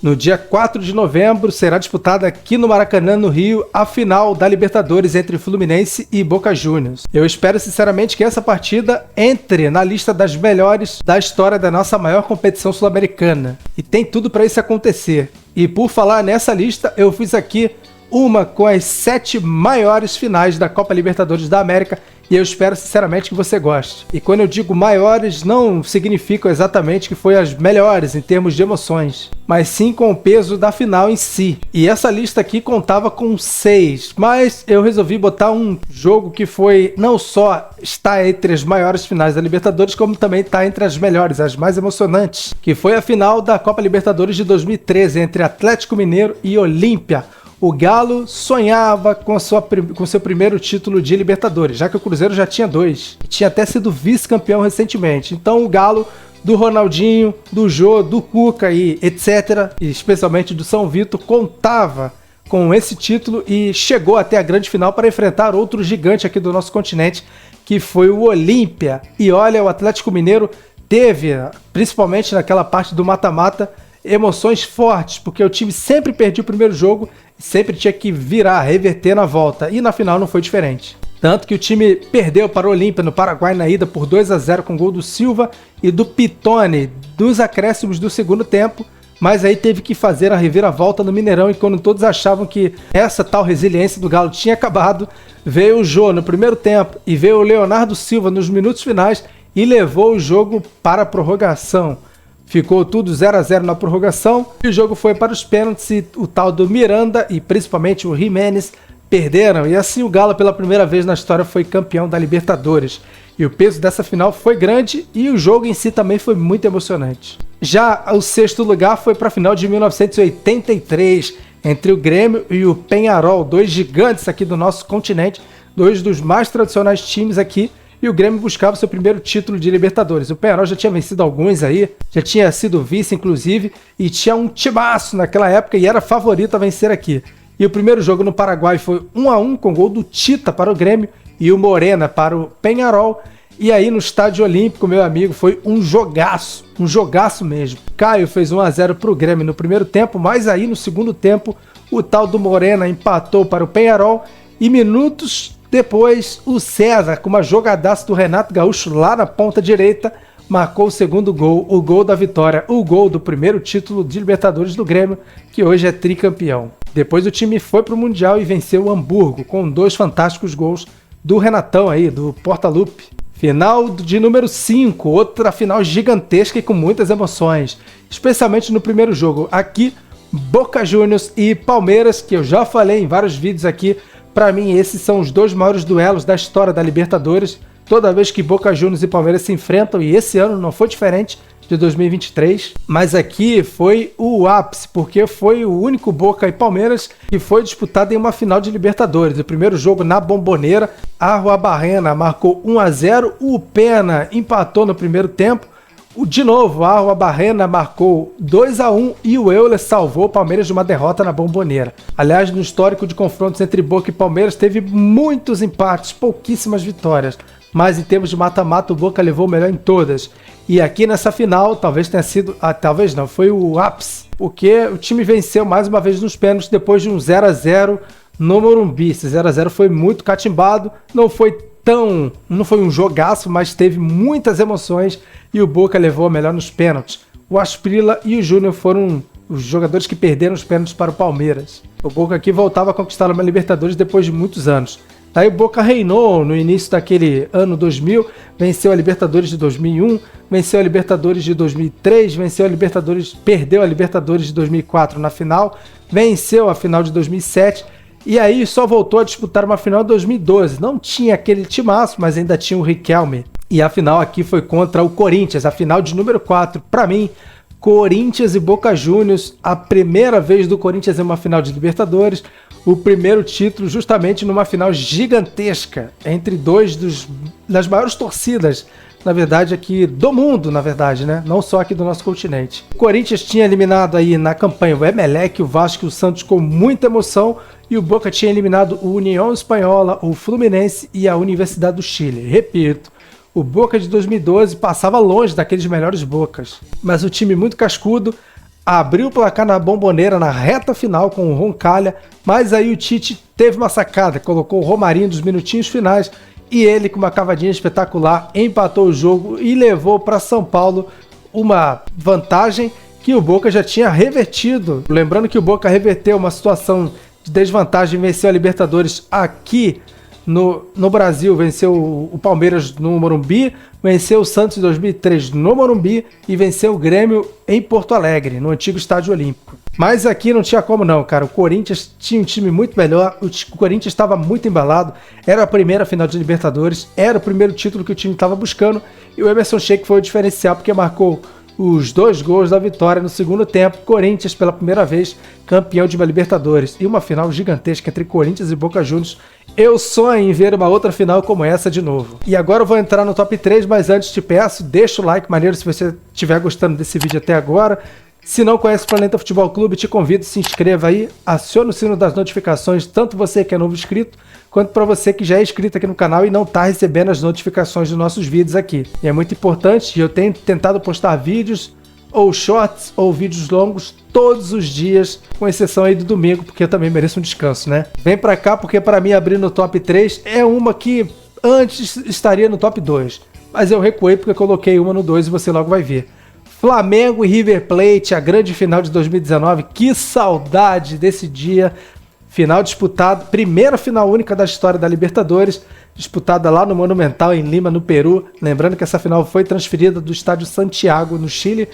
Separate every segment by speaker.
Speaker 1: No dia 4 de novembro será disputada aqui no Maracanã, no Rio, a final da Libertadores entre Fluminense e Boca Juniors. Eu espero sinceramente que essa partida entre na lista das melhores da história da nossa maior competição sul-americana. E tem tudo para isso acontecer. E por falar nessa lista, eu fiz aqui uma com as 7 maiores finais da Copa Libertadores da América e eu espero sinceramente que você goste. E quando eu digo maiores, não significa exatamente que foi as melhores em termos de emoções, mas sim com o peso da final em si. E essa lista aqui contava com 6, mas eu resolvi botar um jogo que foi não só está entre as maiores finais da Libertadores, como também está entre as melhores, as mais emocionantes, que foi a final da Copa Libertadores de 2013 entre Atlético Mineiro e Olímpia. O Galo sonhava com seu primeiro título de Libertadores, já que o Cruzeiro já tinha 2. E tinha até sido vice-campeão recentemente. Então o Galo do Ronaldinho, do Jô, do Cuca e etc., e especialmente do São Vito, contava com esse título e chegou até a grande final para enfrentar outro gigante aqui do nosso continente, que foi o Olímpia. E olha, o Atlético Mineiro teve, principalmente naquela parte do mata-mata, emoções fortes, porque o time sempre perdia o primeiro jogo, sempre tinha que virar, reverter na volta, e na final não foi diferente. Tanto que o time perdeu para o Olímpia no Paraguai na ida por 2-0 com gol do Silva e do Pitone dos acréscimos do segundo tempo, mas aí teve que fazer a reviravolta no Mineirão e quando todos achavam que essa tal resiliência do Galo tinha acabado, veio o Jô no primeiro tempo e veio o Leonardo Silva nos minutos finais e levou o jogo para a prorrogação. Ficou tudo 0-0 na prorrogação e o jogo foi para os pênaltis e o tal do Miranda e principalmente o Jiménez perderam. E assim o Galo pela primeira vez na história foi campeão da Libertadores. E o peso dessa final foi grande e o jogo em si também foi muito emocionante. Já o sexto lugar foi para a final de 1983 entre o Grêmio e o Peñarol, 2 gigantes aqui do nosso continente, 2 dos mais tradicionais times aqui. E o Grêmio buscava seu primeiro título de Libertadores. O Peñarol já tinha vencido alguns aí, já tinha sido vice inclusive, e tinha um timaço naquela época e era favorito a vencer aqui. E o primeiro jogo no Paraguai foi 1-1 com gol do Tita para o Grêmio e o Morena para o Peñarol. E aí no Estádio Olímpico, meu amigo, foi um jogaço mesmo. Caio fez 1-0 para o Grêmio no primeiro tempo, mas aí no segundo tempo o tal do Morena empatou para o Peñarol e minutos depois, o César, com uma jogadaça do Renato Gaúcho lá na ponta direita, marcou o segundo gol, o gol da vitória, o gol do primeiro título de Libertadores do Grêmio, que hoje é tricampeão. Depois o time foi para o Mundial e venceu o Hamburgo, com 2 fantásticos gols do Renatão aí, do Portaluppi. Final de número 5, outra final gigantesca e com muitas emoções, especialmente no primeiro jogo. Aqui, Boca Juniors e Palmeiras, que eu já falei em vários vídeos aqui. Para mim, esses são os 2 maiores duelos da história da Libertadores. Toda vez que Boca Juniors e Palmeiras se enfrentam, e esse ano não foi diferente de 2023. Mas aqui foi o ápice, porque foi o único Boca e Palmeiras que foi disputado em uma final de Libertadores. O primeiro jogo na Bombonera, Arruabarrena marcou 1-0, o Pena empatou no primeiro tempo. De novo, a Arruabarrena marcou 2-1 e o Euler salvou o Palmeiras de uma derrota na Bombonera. Aliás, no histórico de confrontos entre Boca e Palmeiras, teve muitos empates, pouquíssimas vitórias. Mas em termos de mata-mata, o Boca levou o melhor em todas. E aqui nessa final, talvez tenha sido... talvez não, foi o ápice. Porque o time venceu mais uma vez nos pênaltis depois de um 0-0 no Morumbi. Esse 0-0 foi muito catimbado, não foi um jogaço, mas teve muitas emoções e o Boca levou a melhor nos pênaltis. O Asprilla e o Júnior foram os jogadores que perderam os pênaltis para o Palmeiras. O Boca aqui voltava a conquistar uma Libertadores depois de muitos anos. Daí o Boca reinou no início daquele ano 2000, venceu a Libertadores de 2001, venceu a Libertadores de 2003, perdeu a Libertadores de 2004 na final, venceu a final de 2007, e aí só voltou a disputar uma final em 2012. Não tinha aquele timaço, mas ainda tinha o Riquelme. E a final aqui foi contra o Corinthians, a final de número 4. Para mim, Corinthians e Boca Juniors, a primeira vez do Corinthians em uma final de Libertadores, o primeiro título justamente numa final gigantesca entre 2 das maiores torcidas, na verdade, aqui do mundo, na verdade, né? Não só aqui do nosso continente. O Corinthians tinha eliminado aí na campanha o Emelec, o Vasco e o Santos com muita emoção, e o Boca tinha eliminado o União Espanhola, o Fluminense e a Universidade do Chile. Repito, o Boca de 2012 passava longe daqueles melhores Bocas, mas o time muito cascudo abriu o placar na Bombonera na reta final com o Roncalha, mas aí o Tite teve uma sacada, colocou o Romarinho dos minutinhos finais e ele, com uma cavadinha espetacular, empatou o jogo e levou para São Paulo uma vantagem que o Boca já tinha revertido. Lembrando que o Boca reverteu uma situação de desvantagem, venceu a Libertadores aqui no Brasil, venceu o Palmeiras no Morumbi, venceu o Santos em 2003 no Morumbi e venceu o Grêmio em Porto Alegre, no antigo Estádio Olímpico. Mas aqui não tinha como não, cara. O Corinthians tinha um time muito melhor, o Corinthians estava muito embalado, era a primeira final de Libertadores, era o primeiro título que o time estava buscando e o Emerson Sheik foi o diferencial porque marcou os 2 gols da vitória no segundo tempo. Corinthians, pela primeira vez, campeão de uma Libertadores. E uma final gigantesca entre Corinthians e Boca Juniors. Eu sonho em ver uma outra final como essa de novo. E agora eu vou entrar no top 3, mas antes te peço, deixa o like maneiro se você estiver gostando desse vídeo até agora. Se não conhece o Planeta Futebol Clube, te convido, se inscreva aí, acione o sino das notificações, tanto você que é novo inscrito, quanto para você que já é inscrito aqui no canal e não está recebendo as notificações dos nossos vídeos aqui. E é muito importante, eu tenho tentado postar vídeos, ou shorts, ou vídeos longos, todos os dias, com exceção aí do domingo, porque eu também mereço um descanso, né? Vem pra cá, porque para mim abrir no top 3 é uma que antes estaria no top 2, mas eu recuei porque eu coloquei uma no 2 e você logo vai ver. Flamengo e River Plate, a grande final de 2019, que saudade desse dia. Final disputada, primeira final única da história da Libertadores, disputada lá no Monumental, em Lima, no Peru. Lembrando que essa final foi transferida do estádio Santiago, no Chile,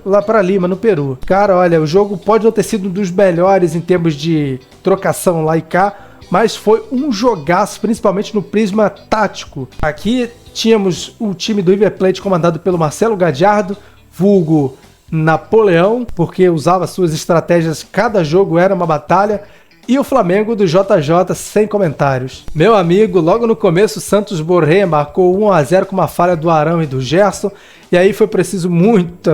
Speaker 1: lá para Lima, no Peru. Cara, olha, o jogo pode não ter sido um dos melhores em termos de trocação lá e cá, mas foi um jogaço, principalmente no prisma tático. Aqui tínhamos o time do River Plate comandado pelo Marcelo Gallardo, vulgo Napoleão, porque usava suas estratégias, cada jogo era uma batalha, e o Flamengo do JJ sem comentários. Meu amigo, logo no começo o Santos Borré marcou 1-0 com uma falha do Arão e do Gerson, e aí foi preciso muito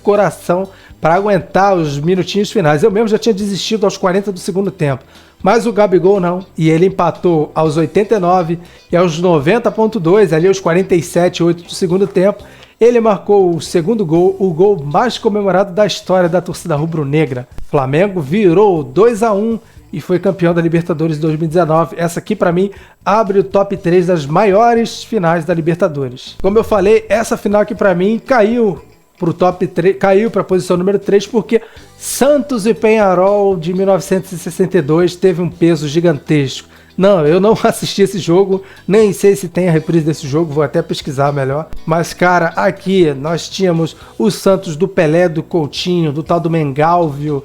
Speaker 1: coração para aguentar os minutinhos finais. Eu mesmo já tinha desistido aos 40 do segundo tempo, mas o Gabigol não, e ele empatou aos 89 e aos 90.2, ali aos 47.8 do segundo tempo, ele marcou o segundo gol, o gol mais comemorado da história da torcida rubro-negra. Flamengo virou 2-1 e foi campeão da Libertadores 2019. Essa aqui, para mim, abre o top 3 das maiores finais da Libertadores. Como eu falei, essa final aqui, para mim, caiu pro top 3, caiu para a posição número 3, porque Santos e Peñarol de 1962 teve um peso gigantesco. Não, eu não assisti esse jogo, nem sei se tem a reprise desse jogo, vou até pesquisar melhor. Mas, cara, aqui nós tínhamos o Santos do Pelé, do Coutinho, do tal do Mengalvio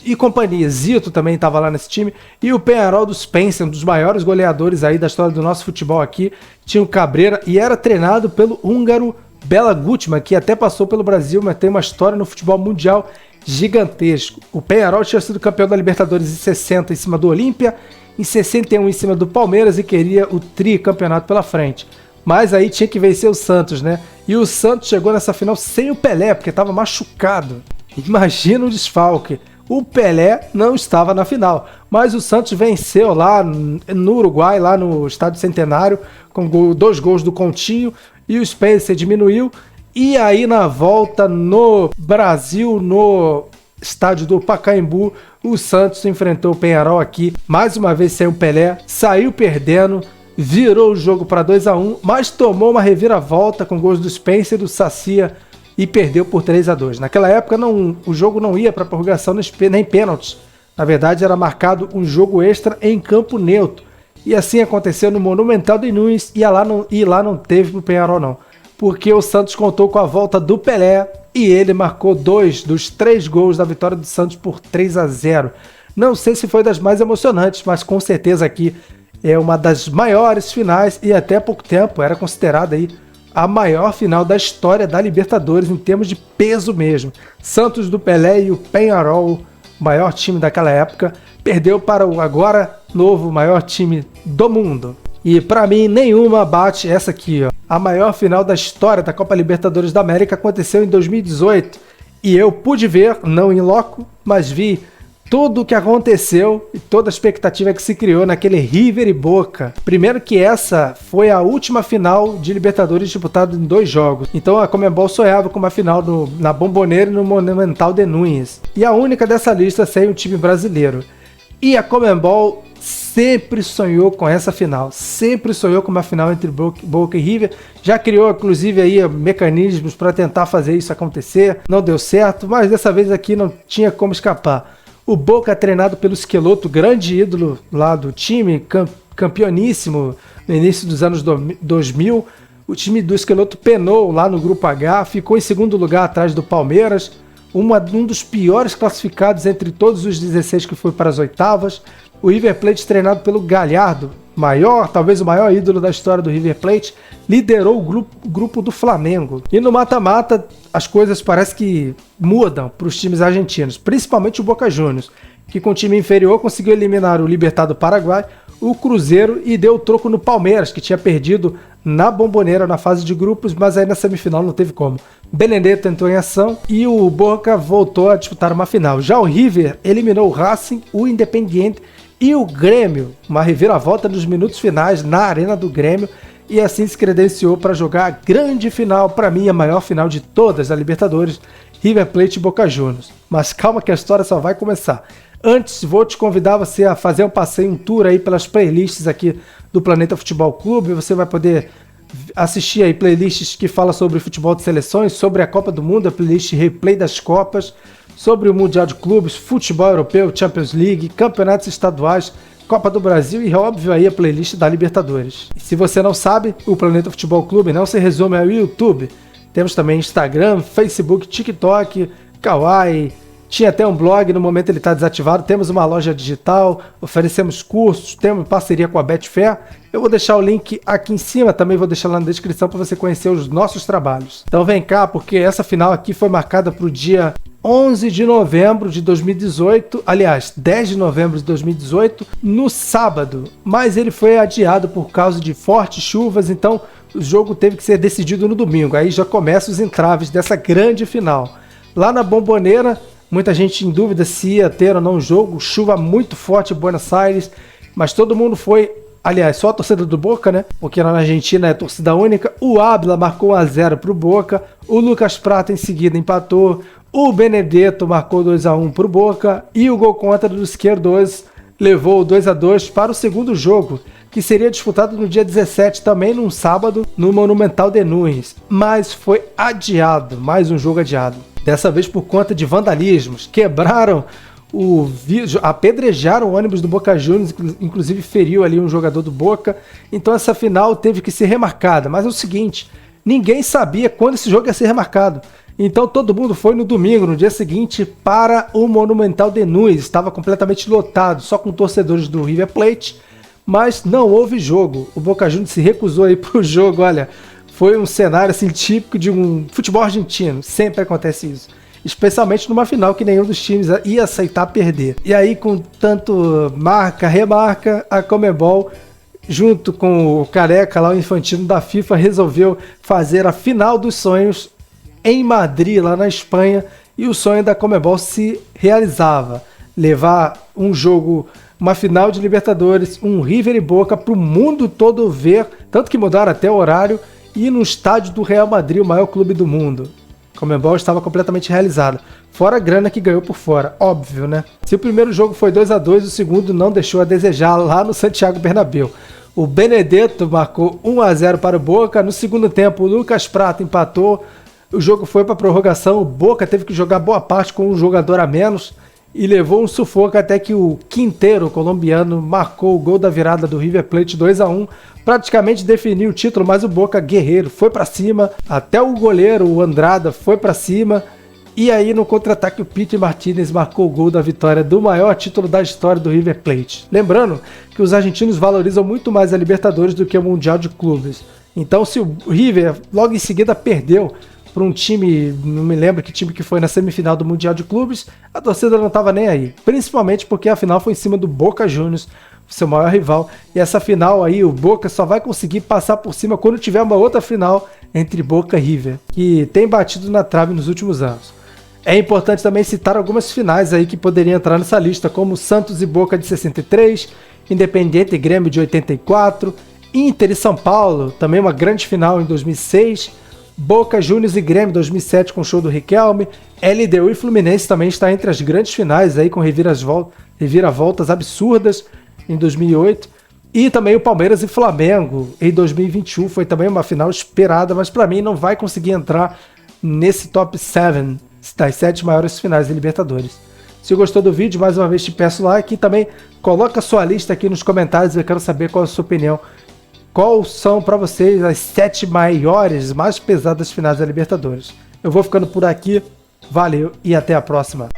Speaker 1: e companhia. Zito também estava lá nesse time. E o Peñarol do Spencer, um dos maiores goleadores aí da história do nosso futebol aqui. Tinha o Cabreira e era treinado pelo húngaro Bela Gutmann, que até passou pelo Brasil, mas tem uma história no futebol mundial gigantesco. O Peñarol tinha sido campeão da Libertadores em 60 em cima do Olímpia, em 61 em cima do Palmeiras e queria o tricampeonato pela frente. Mas aí tinha que vencer o Santos, né? E o Santos chegou nessa final sem o Pelé, porque estava machucado. Imagina o desfalque. O Pelé não estava na final, mas o Santos venceu lá no Uruguai, lá no Estádio Centenário, com 2 gols do Coutinho, e o Spencer diminuiu. E aí na volta no Brasil, no estádio do Pacaembu, o Santos enfrentou o Peñarol aqui, mais uma vez sem o Pelé, saiu perdendo, virou o jogo para 2-1, mas tomou uma reviravolta com gols do Spencer e do Sacia e perdeu por 3-2. Naquela época o jogo não ia para prorrogação nem pênaltis, na verdade era marcado um jogo extra em campo neutro, e assim aconteceu no Monumental de Nunes, e lá não teve pro Peñarol não, porque o Santos contou com a volta do Pelé, e ele marcou 2 dos 3 gols da vitória do Santos por 3-0. Não sei se foi das mais emocionantes, mas com certeza aqui é uma das maiores finais e até pouco tempo era considerada aí a maior final da história da Libertadores em termos de peso mesmo. Santos do Pelé e o Peñarol, o maior time daquela época, perdeu para o agora novo maior time do mundo. E para mim nenhuma bate essa aqui, ó. A maior final da história da Copa Libertadores da América aconteceu em 2018 e eu pude ver, não em loco, mas vi tudo o que aconteceu e toda a expectativa que se criou naquele River e Boca. Primeiro que essa foi a última final de Libertadores disputada em 2 jogos. Então a Conmebol sonhava com uma final na Bombonera e no Monumental de Núñez. E a única dessa lista sem o time brasileiro. E a Conmebol sempre sonhou com essa final. Sempre sonhou com uma final entre Boca e River. Já criou, inclusive, aí mecanismos para tentar fazer isso acontecer. Não deu certo, mas dessa vez aqui não tinha como escapar. O Boca, treinado pelo Schelotto, grande ídolo lá do time, campeoníssimo no início dos anos 2000. O time do Schelotto penou lá no Grupo H, ficou em segundo lugar atrás do Palmeiras, um dos piores classificados entre todos os 16 que foi para as oitavas. O River Plate, treinado pelo Galhardo, talvez o maior ídolo da história do River Plate, liderou o grupo do Flamengo. E no mata-mata, as coisas parecem que mudam para os times argentinos, principalmente o Boca Juniors, que com o time inferior conseguiu eliminar o Libertad do Paraguai, o Cruzeiro, e deu o troco no Palmeiras, que tinha perdido na Bombonera na fase de grupos, mas aí na semifinal não teve como. Benedetto entrou em ação e o Boca voltou a disputar uma final. Já o River eliminou o Racing, o Independiente e o Grêmio, uma reviravolta nos minutos finais na Arena do Grêmio, e assim se credenciou para jogar a grande final, para mim a maior final de todas da Libertadores, River Plate e Boca Juniors. Mas calma que a história só vai começar. Antes, vou te convidar você a fazer um passeio, um tour aí pelas playlists aqui do Planeta Futebol Clube. Você vai poder assistir aí playlists que falam sobre futebol de seleções, sobre a Copa do Mundo, a playlist replay das Copas, sobre o Mundial de Clubes, futebol europeu, Champions League, campeonatos estaduais, Copa do Brasil e, óbvio, aí a playlist da Libertadores. E se você não sabe, o Planeta Futebol Clube não se resume ao YouTube. Temos também Instagram, Facebook, TikTok, Kawaii. Tinha até um blog, no momento ele está desativado. Temos uma loja digital, oferecemos cursos, temos parceria com a Betfair. Eu vou deixar o link aqui em cima, também vou deixar lá na descrição para você conhecer os nossos trabalhos. Então vem cá, porque essa final aqui foi marcada para o dia 11 de novembro de 2018, aliás, 10 de novembro de 2018, no sábado. Mas ele foi adiado por causa de fortes chuvas, então o jogo teve que ser decidido no domingo. Aí já começam os entraves dessa grande final. Lá na Bombonera, muita gente em dúvida se ia ter ou não o jogo, chuva muito forte em Buenos Aires, mas todo mundo foi, aliás, só a torcida do Boca, né? Porque lá na Argentina é torcida única. O Ábila marcou 1-0 para o Boca, o Lucas Prata em seguida empatou, o Benedetto marcou 2-1 para o Boca e o gol contra do Esquerdoz levou o 2-2 para o segundo jogo, que seria disputado no dia 17, também num sábado, no Monumental de Núñez, mas foi adiado, mais um jogo adiado. Dessa vez por conta de vandalismos, quebraram o vídeo, apedrejaram o ônibus do Boca Juniors, inclusive feriu ali um jogador do Boca, então essa final teve que ser remarcada, mas é o seguinte, ninguém sabia quando esse jogo ia ser remarcado. Então todo mundo foi no domingo, no dia seguinte, para o Monumental de Núñez. Estava completamente lotado, só com torcedores do River Plate, mas não houve jogo. O Boca Juniors se recusou aí para o jogo. Olha, foi um cenário assim, típico de um futebol argentino. Sempre acontece isso. Especialmente numa final que nenhum dos times ia aceitar perder. E aí, com tanto marca, remarca, a Conmebol, junto com o Careca, lá o Infantino da FIFA, resolveu fazer a final dos sonhos em Madrid, lá na Espanha, e o sonho da Conmebol se realizava. Levar um jogo, uma final de Libertadores, um River e Boca para o mundo todo ver, tanto que mudaram até o horário, e no estádio do Real Madrid, o maior clube do mundo. A Conmebol estava completamente realizada. Fora a grana que ganhou por fora, óbvio, né? Se o primeiro jogo foi 2-2, o segundo não deixou a desejar lá no Santiago Bernabéu. O Benedetto marcou 1-0 para o Boca, no segundo tempo o Lucas Prata empatou, o jogo foi para a prorrogação, o Boca teve que jogar boa parte com um jogador a menos e levou um sufoco até que o Quintero, colombiano, marcou o gol da virada do River Plate 2-1, praticamente definiu o título, mas o Boca guerreiro foi para cima, até o goleiro, o Andrada, foi para cima, e aí no contra-ataque o Pity Martinez marcou o gol da vitória do maior título da história do River Plate. Lembrando que os argentinos valorizam muito mais a Libertadores do que o Mundial de Clubes. Então se o River logo em seguida perdeu para um time, não me lembro que time que foi na semifinal do Mundial de Clubes, a torcida não estava nem aí. Principalmente porque a final foi em cima do Boca Juniors, seu maior rival. E essa final aí, o Boca só vai conseguir passar por cima quando tiver uma outra final entre Boca e River, que tem batido na trave nos últimos anos. É importante também citar algumas finais aí que poderiam entrar nessa lista, como Santos e Boca de 63, Independiente e Grêmio de 84, Inter e São Paulo, também uma grande final em 2006, Boca Juniors e Grêmio 2007 com o show do Riquelme, LDU e Fluminense também está entre as grandes finais aí com reviravoltas absurdas em 2008, e também o Palmeiras e Flamengo em 2021 foi também uma final esperada, mas para mim não vai conseguir entrar nesse top 7 das 7 maiores finais de Libertadores. Se gostou do vídeo, mais uma vez te peço like e também coloca a sua lista aqui nos comentários, eu quero saber qual é a sua opinião. Quais são para vocês as 7 maiores, mais pesadas finais da Libertadores? Eu vou ficando por aqui, valeu e até a próxima.